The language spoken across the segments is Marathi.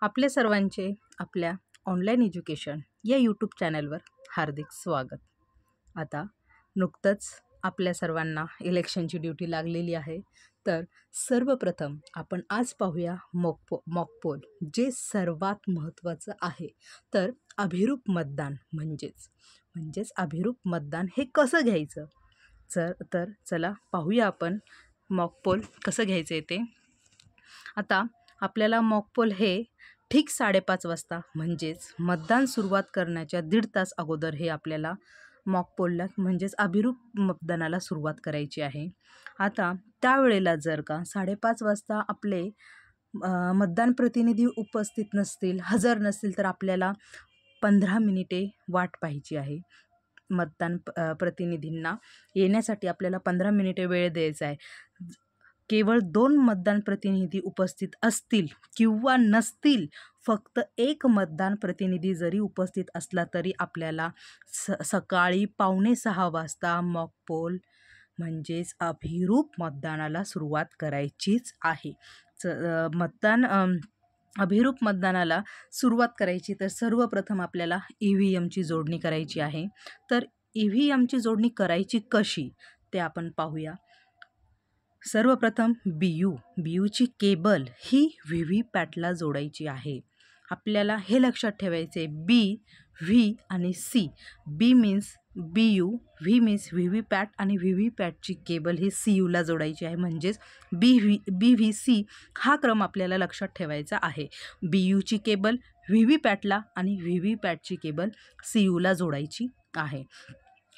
आपल्या सर्वांचे आपल्या ऑनलाईन एज्युकेशन या यूट्यूब चॅनलवर हार्दिक स्वागत. आता नुकतंच आपल्या सर्वांना इलेक्शनची ड्युटी लागलेली आहे. तर सर्वप्रथम आपण आज पाहूया मॉकपोल, जे सर्वात महत्त्वाचं आहे. तर अभिरूप मतदान म्हणजेच अभिरूप मतदान हे कसं घ्यायचं? तर चला पाहूया आपण मॉकपोल कसं घ्यायचं आहे ते. आता आपल्याला मॉकपोल हे ठीक 5:30 वाजता म्हणजेच मतदान सुरुवात करण्याच्या 1.5 तास अगोदर हे आपल्याला मॉकपोलला म्हणजेच अभिरूप मतदानाला सुरुवात करायची आहे. आता त्यावेळेला जर का 5:30 वाजता आपले मतदान प्रतिनिधी उपस्थित नसतील, हजर नसतील, तर आपल्याला 15 मिनिटे वाट पाहायची आहे. मतदान प्रतिनिधींना येण्यासाठी आपल्याला 15 मिनिटे वेळ द्यायचा आहे. केवळ 2 मतदान प्रतिनिधी उपस्थित असतील किंवा नसतील, फक्त 1 मतदान प्रतिनिधी जरी उपस्थित असला तरी आपल्याला सकाळी 5:45 वाजता मॉकपोल म्हणजेच अभिरूप मतदानाला सुरुवात करायचीच आहे. अभिरूप मतदानाला सुरुवात करायची तर सर्वप्रथम आपल्याला EVMची जोडणी करायची आहे. तर EVMची जोडणी करायची कशी ते आपण पाहूया. सर्वप्रथम BUची केबल ही व्हीव्हीपॅटला जोडायची आहे. आपल्याला हे लक्षात ठेवायचे, B, V आणि C. B means BU, V means VVPAT आणि व्हीव्हीपॅटची केबल ही CUला जोडायची आहे. म्हणजेच BVC हा क्रम आपल्याला लक्षात ठेवायचा आहे. BUची केबल व्हीव्हीपॅटला आणि व्हीव्हीपॅटची केबल CUला जोडायची आहे.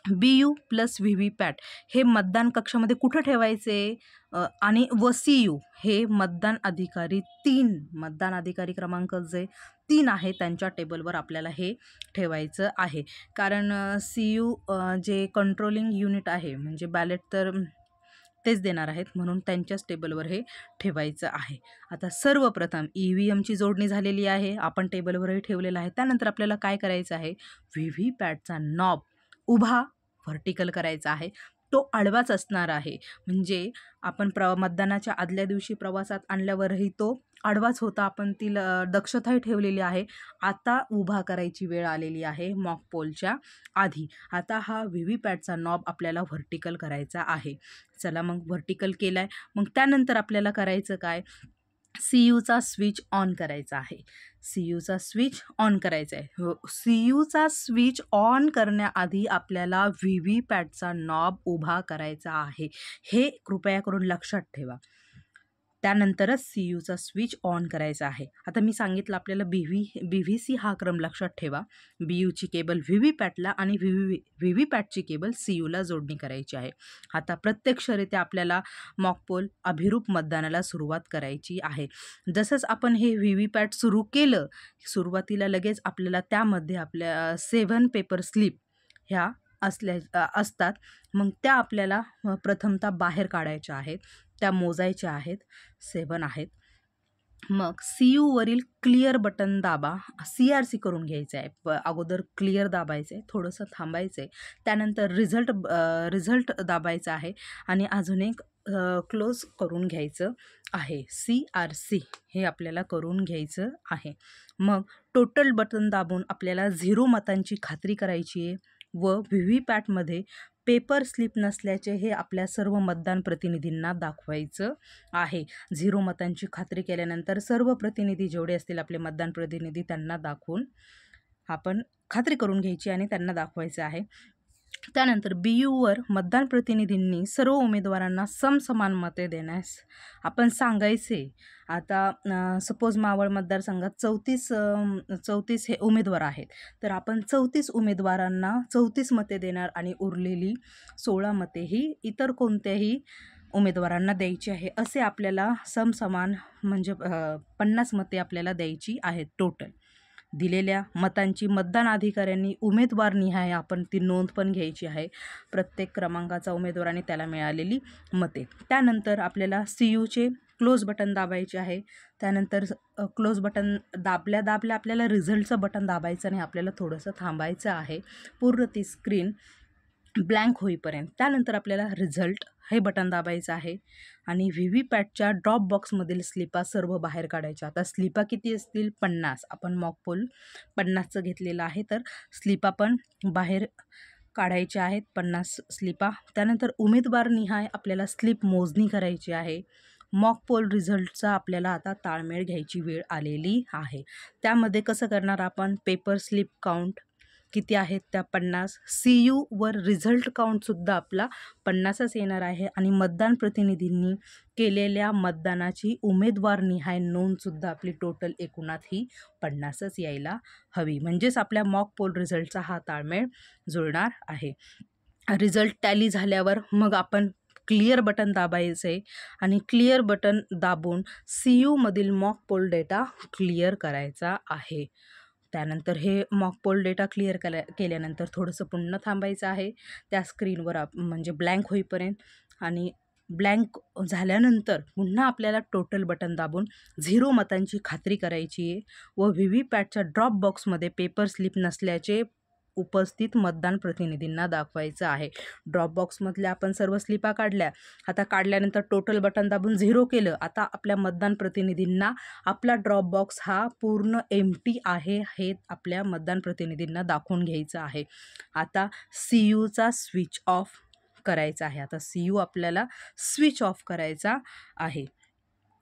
BU प्लस व्हीव्हीपॅट हे मतदान कक्षामध्ये कुठं ठेवायचे आणि CU हे मतदान अधिकारी क्रमांक जे 3 आहे त्यांच्या टेबलवर आपल्याला हे ठेवायचं आहे. कारण CU जे कंट्रोलिंग युनिट आहे म्हणजे बॅलेट तर तेच देणार आहेत, म्हणून त्यांच्याच टेबलवर हे ठेवायचं आहे. आता सर्वप्रथम EVMची जोडणी झालेली आहे, आपण टेबलवरही ठेवलेलं आहे. त्यानंतर आपल्याला काय करायचं आहे, व्हीव्हीपॅटचा नॉब उभा व्हर्टिकल करायचा आहे. तो आडवाच असणार आहे. म्हणजे आपण मतदानाच्या आदल्या दिवशी प्रवासात आणल्यावरही तो आडवाच होता. आपण ती दक्षताही ठेवलेली आहे. आता उभा करायची वेळ आलेली आहे मॉकपोलच्या आधी. आता हा व्हीव्हीपॅटचा नॉब आपल्याला व्हर्टिकल करायचा आहे. चला मग व्हर्टिकल केला आहे. मग त्यानंतर आपल्याला करायचं काय, CUचा स्विच ऑन करायचा आहे. CUचा स्विच ऑन करायचा आहे. CUचा स्विच ऑन करण्याआधी आपल्याला व्हीव्हीपॅटचा नॉब उभा करायचा आहे. हे कृपया करून लक्षात ठेवा. त्यानंतरच CUचा स्विच ऑन करायचा आहे. आता मी सांगितलं आपल्याला BVC हा क्रम लक्षात ठेवा. BUची केबल व्हीव्हीपॅटला आणि व्हीव्हीपॅटची केबल CUला जोडणी करायची आहे. आता प्रत्यक्षरित्या आपल्याला मॉकपोल अभिरूप मतदानाला सुरुवात करायची आहे. जसंच आपण हे व्हीव्हीपॅट सुरू केलं, सुरुवातीला लगेच आपल्याला त्यामध्ये आपल्या 7 पेपर स्लिप ह्या असतात. मग त्या आपल्याला प्रथमतः बाहेर काढायच्या आहेत, त्या मोजायच्या आहेत. 7 आहेत. मग CUवरील क्लिअर बटन दाबा. CRC करून घ्यायचं आहे. अगोदर क्लिअर दाबायचं आहे, थोडंसं थांबायचं आहे. त्यानंतर रिझल्ट दाबायचा आहे आणि अजून एक क्लोज करून घ्यायचं आहे. CRC हे आपल्याला करून घ्यायचं आहे. मग टोटल बटन दाबून आपल्याला 0 मतांची खात्री करायची आहे व व्हीव्हीपॅटमध्ये पेपर स्लिप नसल्याचे हे आपल्या सर्व मतदान प्रतिनिधींना दाखवायचं आहे. 0 मतांची खात्री केल्यानंतर सर्व प्रतिनिधी जेवढे असतील आपले मतदान प्रतिनिधी त्यांना दाखवून आपण खात्री करून घ्यायची आणि त्यांना दाखवायचं आहे. त्यानंतर BUवर मतदान प्रतिनिधींनी सर्व उमेदवारांना समसमान मते देण्यास आपण सांगायचे. आता सपोज मावळ मतदारसंघात 34 हे उमेदवार आहेत, तर आपण 34 उमेदवारांना 34 मते देणार आणि उरलेली 16 मते ही इतर कोणत्याही उमेदवारांना द्यायची आहे. असे आपल्याला समसमान म्हणजे 50 मते आपल्याला द्यायची आहेत. टोटल दिलेल्या मतांची मतदान अधिकाऱ्यांनी उमेदवारनिहाय आपण ती नोंद पण घ्यायची आहे, प्रत्येक क्रमांकाचा उमेदवार आणि त्याला मिळालेली मते. त्यानंतर आपल्याला CUचे क्लोज बटन दाबायचे आहे. त्यानंतर क्लोज बटन दाबल्या आपल्याला रिझल्टचं बटन दाबायचं नाही, आपल्याला थोडंसं थांबायचं आहे. पूर्ण ती स्क्रीन ब्लँक होईपर्यंत. त्यानंतर आपल्याला रिझल्ट हे बटन दाबायचं आहे आणि व्ही-व्ही-पॅटच्या ड्रॉप बॉक्समधील स्लिपा सर्व बाहेर काढायच्या. आता स्लिपा किती असतील? 50. आपण मॉक पोल 50चं घेतलेलं आहे, तर स्लिपा पण बाहेर काढायच्या आहेत 50 स्लिपा. त्यानंतर उमेदवार निहाय आपल्याला स्लिप मोजणी करायची आहे. मॉक पोल रिझल्टचा आपल्याला आता ताळमेळ घ्यायची वेळ आलेली आहे. त्यामध्ये कसं करणार आपण? पेपर स्लिप काउंट किती आहेत? त्या 50. CUवर रिझल्ट काउंटसुद्धा आपला 50च येणार आहे आणि मतदान प्रतिनिधींनी केलेल्या मतदानाची उमेदवार निहाय नोंदसुद्धा आपली टोटल एकूणात ही 50च यायला हवी. म्हणजेच आपल्या मॉक पोल रिझल्टचा हा ताळमेळ जुळणार आहे. रिझल्ट टॅली झाल्यावर मग आपण क्लिअर बटन दाबायचं आहे आणि क्लिअर बटन दाबून CUमधील मॉक पोल डेटा क्लिअर करायचा आहे. त्यानंतर हे मॉक पोल डेटा क्लिअर केल्यानंतर थोडंसं पुन्हा थांबायचं आहे त्या स्क्रीनवर म्हणजे ब्लँक होईपर्यंत. आणि ब्लँक झाल्यानंतर पुन्हा आपल्याला टोटल बटन दाबून 0 मतांची खात्री करायची आहे व व्ही-व्ही-पॅटच्या ड्रॉप बॉक्समध्ये पेपर स्लिप नसल्याचे उपस्थित मतदान प्रतिनिधींना दाखवायचं आहे. ड्रॉप बॉक्समधल्या आपण सर्व स्लिपा काढल्या. आता काढल्यानंतर टोटल बटन दाबून 0 केलं. आता आपल्या मतदान प्रतिनिधींना आपला ड्रॉप बॉक्स हा पूर्ण एम्प्टी आहे हे आपल्या मतदान प्रतिनिधींना दाखवून घ्यायचं आहे. आता CUचा स्विच ऑफ करायचा आहे. आता CU आपल्याला स्विच ऑफ करायचा आहे.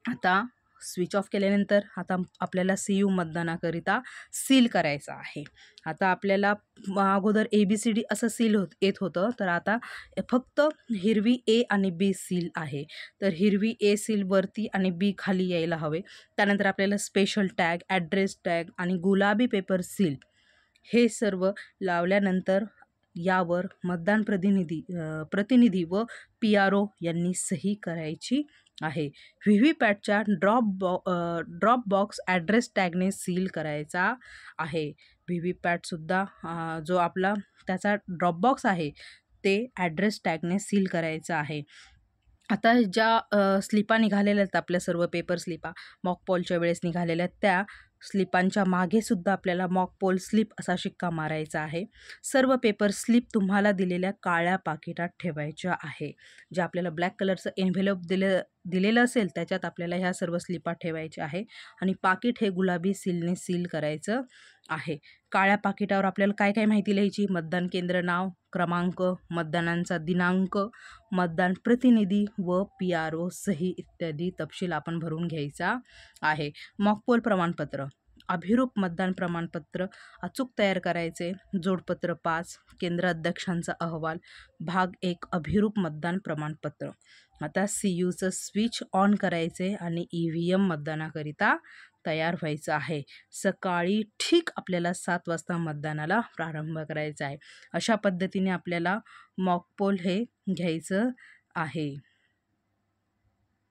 आता स्विच ऑफ केल्यानंतर आता आपल्याला CU मतदानाकरिता सील करायचं आहे. आता आपल्याला अगोदर ABCD असं सील येत होतं, तर आता फक्त हिरवी A आणि B सील आहे. तर हिरवी A सील वरती आणि B खाली यायला हवे. त्यानंतर आपल्याला स्पेशल टॅग, ॲड्रेस टॅग आणि गुलाबी पेपर सील हे सर्व लावल्यानंतर यावर मतदान प्रतिनिधी व PRO यांनी सही करायची आहे. व्ही-व्ही-पॅटच्या ड्रॉप बॉक्स ॲड्रेस टॅगने सील करायचा आहे. व्ही-व्ही-पॅटसुद्धा जो आपला त्याचा ड्रॉप बॉक्स आहे ते ॲड्रेस टॅगने सील करायचं आहे. आता ज्या स्लिपा निघालेल्या आहेत आपल्या सर्व पेपर स्लिपा मॉक पोलच्या वेळेस निघालेल्या त्या स्लिपांच्या मागेसुद्धा आपल्याला मॉक पोल स्लिप असा शिक्का मारायचा आहे. सर्व पेपर स्लिप तुम्हाला दिलेल्या काळ्या पाकिटात ठेवायच्या आहे. जे आपल्याला ब्लॅक कलरचं एन्व्हेलप दिलेलं असेल त्याच्यात आपल्याला ह्या सर्व स्लिपा ठेवायच्या आहे आणि पाकिट हे गुलाबी सीलने सील करायचं आहे. काळ्या पाकिटावर आपल्याला काय काय माहिती लिहायची? मतदान केंद्र नाव, क्रमांक, मतदानांचा दिनांक, मतदान प्रतिनिधी व PRO सही इत्यादी तपशील आपण भरून घ्यायचा आहे. मॉक पोल प्रमाणपत्र, अभिरूप मतदान प्रमाणपत्र अचूक तयार करायचे. जोडपत्र 5, केंद्र अध्यक्षांचा अहवाल, भाग 1 अभिरूप मतदान प्रमाणपत्र. आता CUचं स्विच ऑन करायचे आणि EVM मतदानाकरिता तयार व्हायचं आहे. सकाळी ठीक आपल्याला 7 वाजता मतदानाला प्रारंभ करायचा आहे. अशा पद्धतीने आपल्याला मॉक पोल हे घ्यायचं आहे.